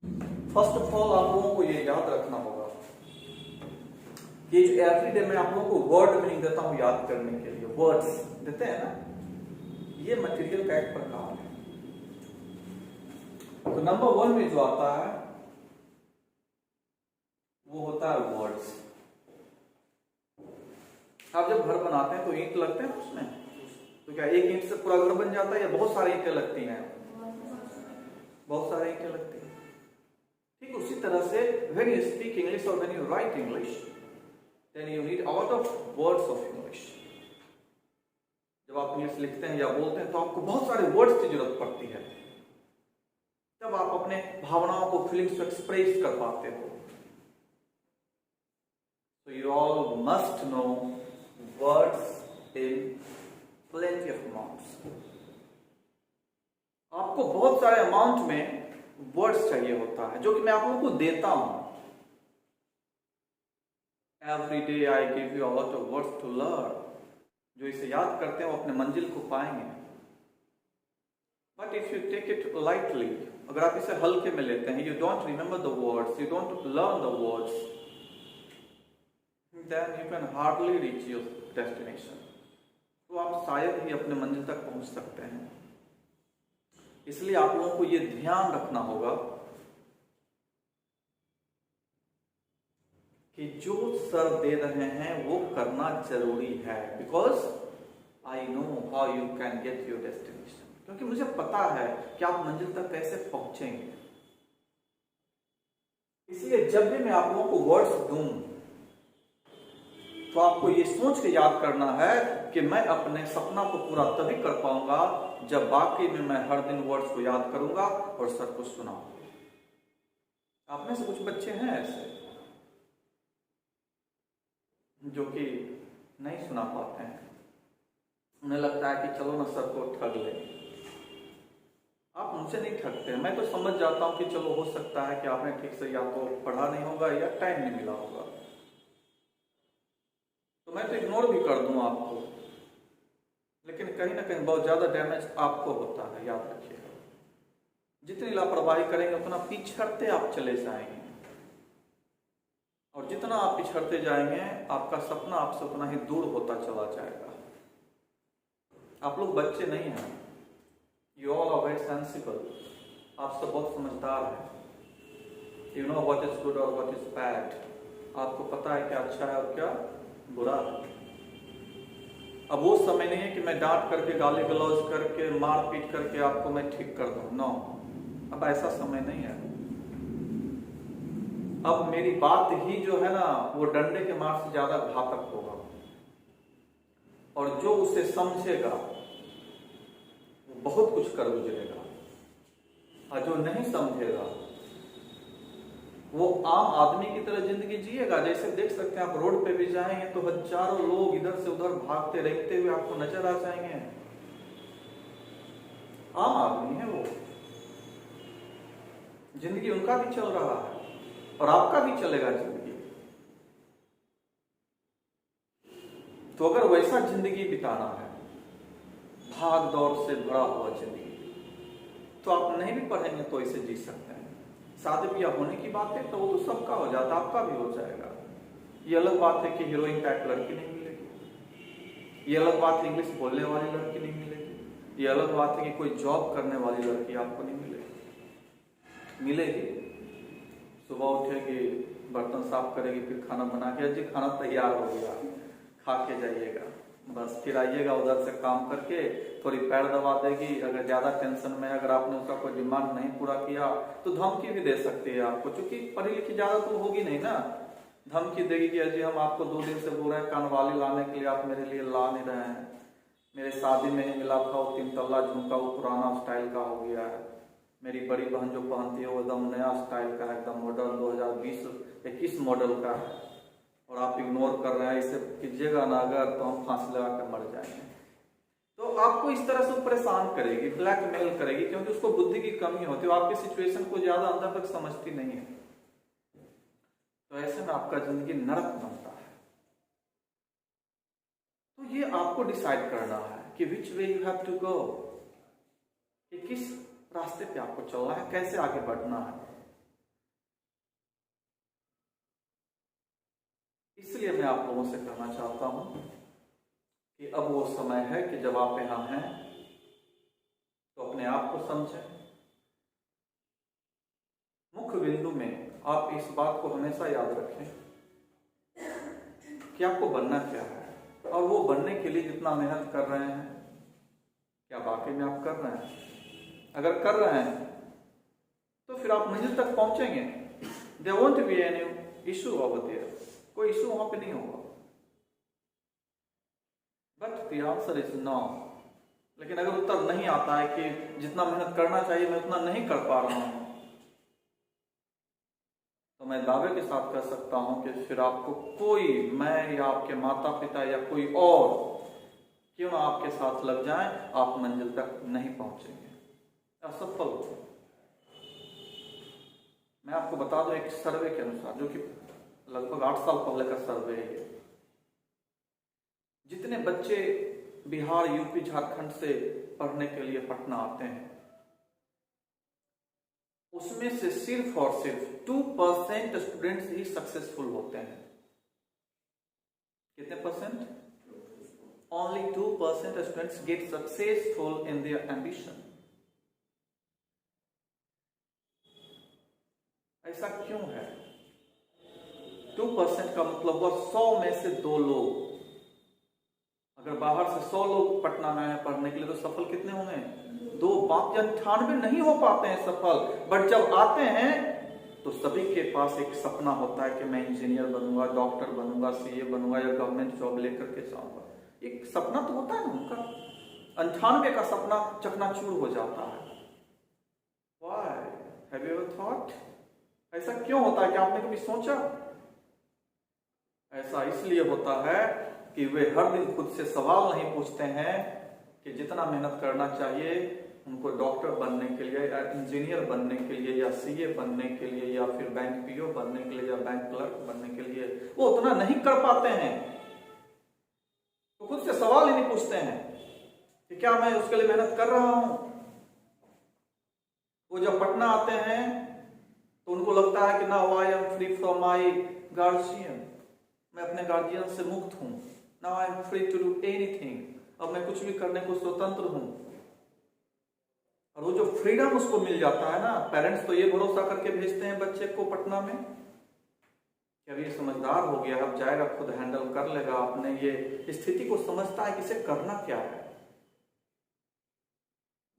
First of all आप लोगों को ये याद रखना होगा कि एवरीडे में आप लोगों को वर्ड मीनिंग देता हूं याद करने के लिए। वर्ड्स देते हैं ना, ये मटेरियल का एक प्रकार है। तो नंबर 1 में जो आता है वो होता है वर्ड्स। आप जब घर बनाते हैं तो ईंट लगते हैं उसमें, तो क्या एक ईंट से पूरा घर बन जाता है या बहुत सारी ईंटें लगती हैं? बहुत सारी ईंटें लगती हैं। ठीक उसी तरह से when you speak English or when you write English, then you need a lot of words of English. जब आप इंग्लिश लिखते हैं या बोलते हैं तो आपको बहुत सारे वर्ड्स की जरूरत पड़ती है, तब आप अपने भावनाओं को, फीलिंग्स को एक्सप्रेस कर पाते हो। So you all must know words in plenty of amounts. आपको बहुत सारे अमाउंट में वर्ड्स चाहिए होता है, जो कि मैं आप लोगों को देता हूं। Every day I give you a lot of words to learn. जो इसे याद करते हैं वो अपने मंजिल को पाएंगे। But if you take it lightly, अगर आप इसे हल्के में लेते हैं, you don't remember the words, you don't learn the words, then you can hardly reach your destination. तो आप शायद ही अपने मंजिल तक पहुंच सकते हैं। इसलिए आप लोगों को ये ध्यान रखना होगा कि जो सर दे रहे हैं वो करना जरूरी है, because I know how you can get your destination. क्योंकि मुझे पता है कि आप मंजिल तक कैसे पहुंचेंगे। इसलिए जब भी मैं आप लोगों को वर्ड्स दूं तो आपको ये सोच के याद करना है कि मैं अपने सपना को पूरा तभी कर पाऊंगा जब बाकी में मैं हर दिन वर्ड्स को याद करूंगा और सर को सुनाऊंगा। आप में से कुछ बच्चे हैं ऐसे जो कि नहीं सुना पाते हैं, उन्हें लगता है कि चलो ना सर को ठग ले। आप उनसे नहीं ठगते। मैं तो समझ जाता हूं कि चलो हो सकता है कि आपने ठीक से या तो पढ़ा नहीं होगा या टाइम नहीं मिला होगा, तो मैं तो इग्नोर भी कर दूं आपको, लेकिन कहीं ना कहीं बहुत ज्यादा डैमेज आपको होता है। याद रखिएगा, जितनी लापरवाही करेंगे उतना पिछड़ते आप चले जाएंगे, और जितना आप पिछड़ते जाएंगे आपका सपना आपसे उतना ही दूर होता चला जाएगा। आप लोग बच्चे नहीं हैं, you all are very sensible. आप सब बहुत समझदार हैं। You know what is good और व्हाट इज बैड। आपको पता है क्या अच्छा है और क्या बुरा है। अब वो समय नहीं है कि मैं डांट करके, गाली गलौज करके, मार पीट करके आपको मैं ठीक कर दूं। नो, अब ऐसा समय नहीं है। अब मेरी बात ही जो है ना वो डंडे के मार से ज्यादा घातक होगा, और जो उसे समझेगा वो बहुत कुछ कर गुजरेगा, और जो नहीं समझेगा वो आम आदमी की तरह जिंदगी जिएगा। जैसे देख सकते हैं आप, रोड पे भी जाएंगे तो हजारों लोग इधर से उधर भागते रेंगते हुए आपको नजर आ जाएंगे। आम आदमी है वो, जिंदगी उनका भी चल रहा है और आपका भी चलेगा जिंदगी। तो अगर वैसा जिंदगी बिताना है, भाग दौड़ से भरा हुआ जिंदगी, तो आप नहीं भी पढ़ेंगे तो इसे जी सकते हैं। शादी ब्याह होने की बात है तो वो तो सबका हो जाता, आपका भी हो जाएगा। ये अलग बात है कि हीरोइन टाइप लड़की नहीं मिलेगी, ये अलग बात है इंग्लिश बोलने वाली लड़की नहीं मिलेगी, ये अलग बात है कि कोई जॉब करने वाली लड़की आपको नहीं मिलेगी। मिलेगी, सुबह उठेगी, बर्तन साफ करेगी, फिर खाना बना के, जी खाना तैयार हो गया, खा के जाइएगा, बस फिर आइएगा उधर से काम करके, थोड़ी पैर दबा देगी। अगर ज्यादा टेंशन में, अगर आपने उसका कोई डिमांड नहीं पूरा किया तो धमकी भी दे सकती है आपको, क्योंकि पढ़ी लिखी ज्यादा तो होगी नहीं ना। धमकी देगी कि अजी हम आपको 2 दिन से बोल रहे हैं कानवाली लाने के लिए, आप मेरे लिए ला नहीं रहे हैं। मेरे शादी में ही मिला था वो 3 तल्ला झुमका, वो पुराना स्टाइल का हो गया है। मेरी बड़ी बहन जो पहनती है वो एकदम नया स्टाइल का है, एकदम मॉडल 2020-21 मॉडल का है, और आप इग्नोर कर रहे हैं। इसे कीजिएगा ना अगर तो हम फांसी लगा कर मर जाएंगे। तो आपको इस तरह से परेशान करेगी, ब्लैकमेल करेगी, क्योंकि उसको बुद्धि की कमी होती है, वो आपकी सिचुएशन को ज्यादा अंदर तक समझती नहीं है। तो ऐसे में आपका जिंदगी नरक बनता है। तो ये आपको डिसाइड करना है कि which way you have to go, कि किस रास्ते पे आपको चलना है, कैसे आगे बढ़ना है। इसलिए मैं आप लोगों से कहना चाहता हूं कि अब वो समय है कि जब आप यहाँ हैं तो अपने आप को समझें। मुख्य बिंदु में आप इस बात को हमेशा याद रखें कि आपको बनना क्या है, और वो बनने के लिए जितना मेहनत कर रहे हैं क्या वाकई में आप कर रहे हैं। अगर कर रहे हैं तो फिर आप मंजिल तक पहुंचेंगे। There won't be any issue over there, कोई इशू वहां पे नहीं होगा। But the answer is no. लेकिन अगर उत्तर नहीं आता है कि जितना मेहनत करना चाहिए मैं उतना नहीं कर पा रहा हूं, तो मैं दावे के साथ कह सकता हूं कि फिर आपको कोई, मैं या आपके माता पिता या कोई और क्यों ना आपके साथ लग जाए, आप मंजिल तक नहीं पहुंचेंगे, असफल हो। मैं आपको बता दूं एक सर्वे के अनुसार, जो कि लगभग 8 साल पहले का सर्वे है, जितने बच्चे बिहार, यूपी, झारखंड से पढ़ने के लिए पटना आते हैं उसमें से सिर्फ और सिर्फ 2% स्टूडेंट्स ही सक्सेसफुल होते हैं। कितने percent? Only 2% students get successful in their ambition. ऐसा क्यों है? 2% का मतलब हुआ 100 में से 2 लोग। अगर बाहर से 100 लोग पटना में आए पढ़ने के लिए तो सफल कितने होंगे? 2। 98 नहीं हो पाते हैं सफल। बट जब आते हैं तो सभी के पास एक सपना होता है कि मैं इंजीनियर बनूंगा, डॉक्टर बनूंगा, सीए बनूंगा या गवर्नमेंट जॉब लेकर के जाऊंगा। एक सपना तो होता है ना उनका। 98 का सपना चकनाचूर हो जाता है। Why? Have you ever thought? ऐसा क्यों होता है? कि आपने कभी सोचा? ऐसा इसलिए होता है कि वे हर दिन खुद से सवाल नहीं पूछते हैं कि जितना मेहनत करना चाहिए उनको डॉक्टर बनने के लिए या इंजीनियर बनने के लिए या सीए बनने के लिए या फिर बैंक पीओ बनने के लिए या बैंक क्लर्क बनने के लिए, वो उतना नहीं कर पाते हैं। तो खुद से सवाल ही नहीं पूछते हैं कि क्या मैं उसके लिए मेहनत कर रहा हूं। वो जब पटना आते हैं तो उनको लगता है कि now I am free from my guardian, मैं अपने गार्जियन से मुक्त हूं। Now I am free to do anything, अब मैं कुछ भी करने को स्वतंत्र हूं। और वो जो फ्रीडम उसको मिल जाता है ना, पेरेंट्स तो ये भरोसा करके भेजते हैं बच्चे को पटना में कि अब ये समझदार हो गया, अब जाएगा, खुद हैंडल कर लेगा, अपने ये स्थिति को समझता है कि इसे करना क्या है।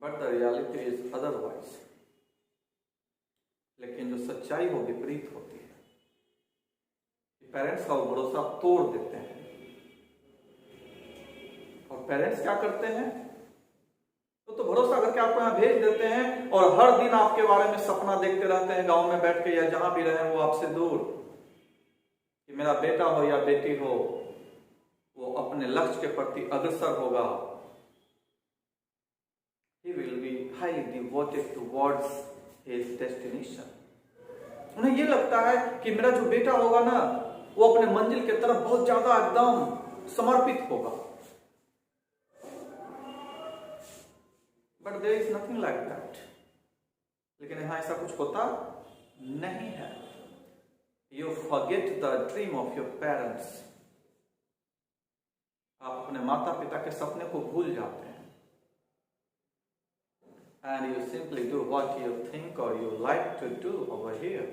But the reality is otherwise. लेकिन जो सच्चाई वो विपरीत होती है। पेरेंट्स का वो भरोसा तोड़ देते हैं। और पेरेंट्स क्या करते हैं? तो भरोसा करके आपको यहाँ भेज देते हैं और हर दिन आपके बारे में सपना देखते रहते हैं, गांव में बैठ के या जहां भी रहे वो आपसे दूर, कि मेरा बेटा हो या बेटी हो वो अपने लक्ष्य के प्रति अग्रसर होगा। He will be highly devoted towards his destination. उन्हें ये लगता है कि मेरा जो बेटा होगा ना वो अपने मंजिल की तरफ बहुत ज्यादा एकदम समर्पित होगा। But there is nothing like that. लेकिन यहाँ ऐसा कुछ होता नहीं है। You forget the dream of your parents. आप अपने माता पिता के सपने को भूल जाते हैं। And you simply do what you think or you like to do over here.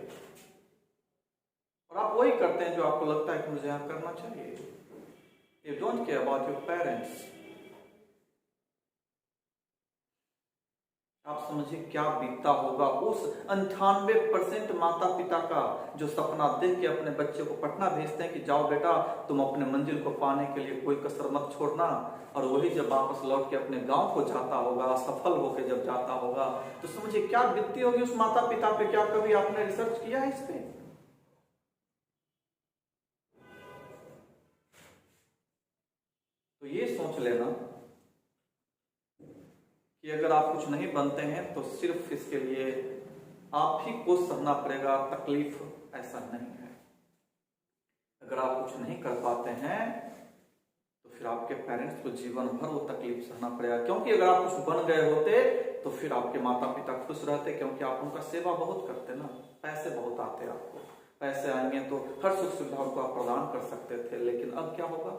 और आप वही करते हैं जो आपको लगता है कि मुझे यहाँ करना चाहिए। You don't care about your parents. आप समझिए क्या बीतता होगा उस 98% माता पिता का जो सपना देख के अपने बच्चे को पटना भेजते हैं कि जाओ बेटा तुम अपने मंजिल को पाने के लिए कोई कसर मत छोड़ना। और वही जब वापस लौट के अपने गांव को जाता होगा, सफल होकर जब जाता होगा, तो समझिए क्या बीतती होगी उस माता पिता पे। क्या कभी आपने रिसर्च किया है इस पे? तो ये सोच लेना कि अगर आप कुछ नहीं बनते हैं तो सिर्फ इसके लिए आप ही को सहना पड़ेगा तकलीफ, ऐसा नहीं है। अगर आप कुछ नहीं कर पाते हैं तो फिर आपके पेरेंट्स को जीवन भर वो तकलीफ सहना पड़ेगा। क्योंकि अगर आप कुछ बन गए होते तो फिर आपके माता पिता खुश रहते, क्योंकि आप उनका सेवा बहुत करते ना, पैसे बहुत आते आपको, पैसे आएंगे तो हर सुख सुविधाओं को आप प्रदान कर सकते थे, लेकिन अब क्या होगा?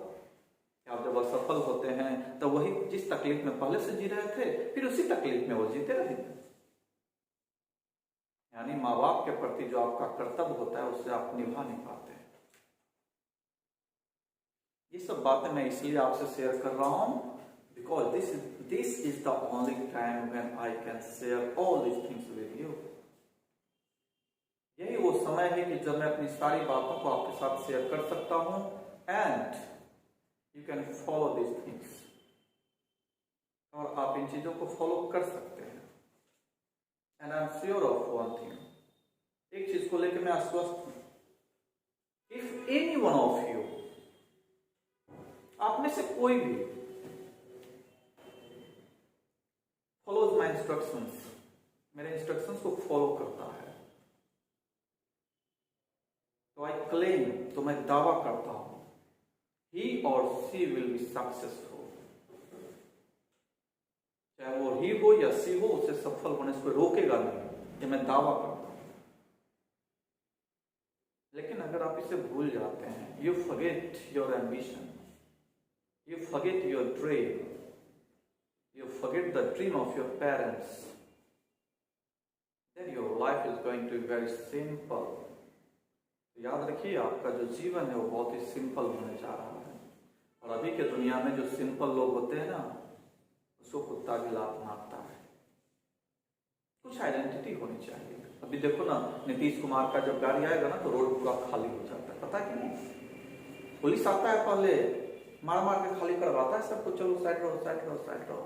आप जब असफल होते हैं तो वही जिस तकलीफ में पहले से जी रहे थे, फिर उसी तकलीफ में वो जीते रहेंगे। यानी माँ बाप के प्रति जो आपका कर्तव्य होता है उससे आप निभा नहीं पाते। ये सब बातें मैं इसलिए आपसे शेयर कर रहा हूं because this is the only time when I can share all these things with you. यही वो समय है कि जब मैं अपनी सारी बातों को आपके साथ शेयर कर सकता हूं and you can follow these things, और आप इन चीजों को फॉलो कर सकते हैं। And I am sure of one thing, एक चीज को लेकर मैं आश्वस्त हूं, if any one of you, आप में से कोई भी फॉलोज माई इंस्ट्रक्शंस, मेरे इंस्ट्रक्शंस को फॉलो करता है, तो आई क्लेम, तो मैं दावा करता हूं, he or she will be successful। चाहे वो ही हो या सी हो, उसे सफल होने से कोई रोकेगा नहीं, ये मैं दावा करता हूं। लेकिन अगर आप इसे भूल जाते हैं, you forget your ambition, you forget your dream, you forget the dream of your parents, then your life is going to be very simple. याद रखिए, आपका जो जीवन है वो बहुत ही सिंपल होने जा रहा है। और अभी के दुनिया में जो सिंपल लोग होते हैं ना, उसको कुत्ता भी लात मारता है। कुछ आइडेंटिटी होनी चाहिए। अभी देखो ना, नीतीश कुमार का जब गाड़ी आएगा ना तो रोड पूरा खाली हो जाता है, पता है कि नहीं? पुलिस आता है, पहले मार मार के खाली करवाता है सबको, चलो साइड रहो साइड रहो साइड रहो।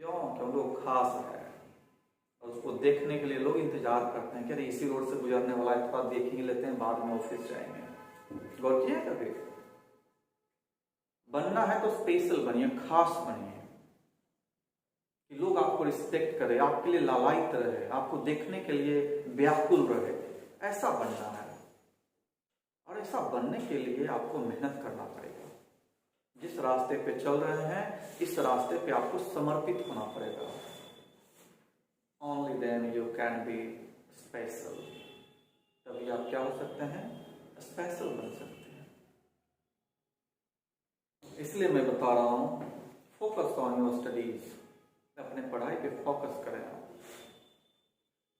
क्यों? क्योंकि वो खास है और उसको देखने के लिए लोग इंतजार करते हैं कि अरे इसी रोड से गुजरने वाला है, थोड़ा देख ही लेते हैं, बाद में ऑफिस जाएंगे। गौर किया कभी? बनना है तो स्पेशल बनिए, खास बनिए, कि लोग आपको रिस्पेक्ट करें, आपके लिए लालायित रहे, आपको देखने के लिए व्याकुल रहे, ऐसा बनना है। और ऐसा बनने के लिए आपको मेहनत करना पड़ेगा। जिस रास्ते पे चल रहे हैं, इस रास्ते पे आपको समर्पित होना पड़ेगा। Only then you can be special। तभी आप क्या हो सकते हैं? स्पेशल बन सकते हैं। इसलिए मैं बता रहा हूं, फोकस ऑन योर स्टडीज, अपने पढ़ाई पे फोकस करें।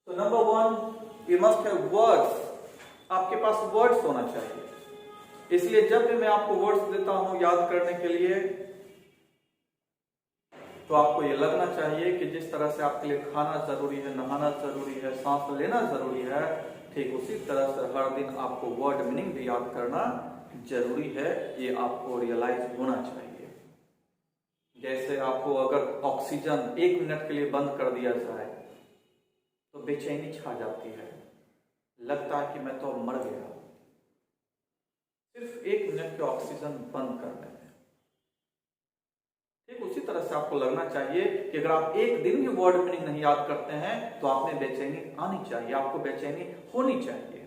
तो number 1, you must have words. आपके पास वर्ड्स होना चाहिए। इसलिए जब भी मैं आपको वर्ड्स देता हूं याद करने के लिए, तो आपको ये लगना चाहिए कि जिस तरह से आपके लिए खाना जरूरी है, नहाना जरूरी है, सांस लेना जरूरी है, ठीक उसी तरह से हर दिन आपको वर्ड मीनिंग भी याद करना जरूरी है। ये आपको रियलाइज होना चाहिए। जैसे आपको अगर ऑक्सीजन 1 मिनट के लिए बंद कर दिया जाए तो बेचैनी छा जाती है, लगता है कि मैं तो मर गया। सिर्फ 1 मिनट के ऑक्सीजन बंद करने में। ठीक उसी तरह से आपको लगना चाहिए कि अगर आप एक दिन भी वर्ड मीनिंग नहीं याद करते हैं तो आप में बेचैनी आनी चाहिए, आपको बेचैनी होनी चाहिए।